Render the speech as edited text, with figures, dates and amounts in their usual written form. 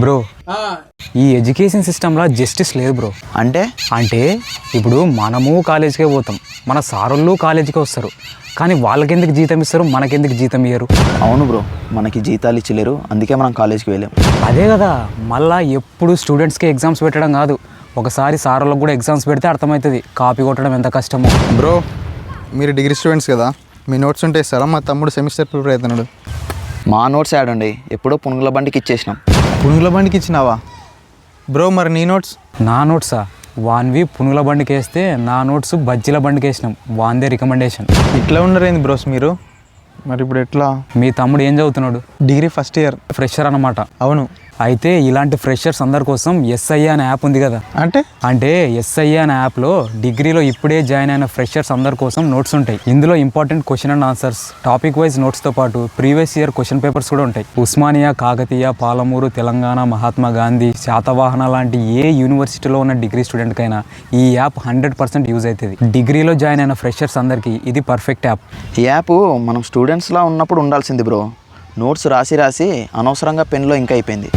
Bro ఈ education సిస్టంలో justice లేదు బ్రో. అంటే ఇప్పుడు మనము కాలేజీకే పోతాం, మన సారోళ్ళు కాలేజీకే వస్తారు, కానీ వాళ్ళకెందుకు జీతం ఇస్తారు, మనకెందుకు జీతం ఇయ్యరు? అవును బ్రో, మనకి జీతాలు ఇచ్చలేరు, అందుకే మనం కాలేజ్కి వెళ్ళాం. అదే కదా, మళ్ళీ ఎప్పుడు స్టూడెంట్స్కి ఎగ్జామ్స్ పెట్టడం కాదు, ఒకసారి సారోళ్ళకి కూడా ఎగ్జామ్స్ పెడితే అర్థమవుతుంది కాపీ కొట్టడం ఎంత కష్టమో. బ్రో మీరు డిగ్రీ స్టూడెంట్స్ కదా, మీ నోట్స్ ఉంటే ఇస్తారా? మా తమ్ముడు సెమిస్టర్ ప్రిపేర్ అవుతున్నాడు. మా నోట్స్ యాడ్ అండి, ఎప్పుడో పునుగుల బండికి ఇచ్చేసినాం. పునుగుల బండికి ఇచ్చినావా బ్రో? మరి నీ నోట్స్? నా నోట్సా? వాన్వి పునుగుల బండికి వేస్తే నా నోట్స్ బజ్జీల బండికి వేసినాం, వాందే రికమెండేషన్. ఇట్లా ఉండరేంది బ్రోస్ మీరు? మరి ఇప్పుడు ఎట్లా? మీ తమ్ముడు ఏం చదువుతున్నాడు? Degree first year. ఫ్రెషర్ అన్నమాట. అవును. అయితే ఇలాంటి ఫ్రెషర్స్ అందరి కోసం ఎస్ఐఏ అనే యాప్ ఉంది కదా. అంటే ఎస్ఐఏ అనే యాప్లో డిగ్రీలో ఇప్పుడే జాయిన్ అయిన ఫ్రెషర్స్ అందరి కోసం నోట్స్ ఉంటాయి. ఇందులో important question and answers, topic wise నోట్స్తో పాటు ప్రీవియస్ ఇయర్ క్వశ్చన్ పేపర్స్ కూడా ఉంటాయి. ఉస్మానియా, కాకతీయ, పాలమూరు, తెలంగాణ, మహాత్మా గాంధీ, శాతవాహన లాంటి ఏ యూనివర్సిటీలో ఉన్న డిగ్రీ స్టూడెంట్కైనా ఈ యాప్ 100% యూజ్ అవుతుంది. డిగ్రీలో జాయిన్ అయిన ఫ్రెషర్స్ అందరికీ ఇది పర్ఫెక్ట్ యాప్. ఈ యాప్ మనం స్టూడెంట్స్లా ఉన్నప్పుడు ఉండాల్సింది బ్రో. నోట్స్ రాసి అనవసరంగా పెన్లో ఇంకా అయిపోయింది.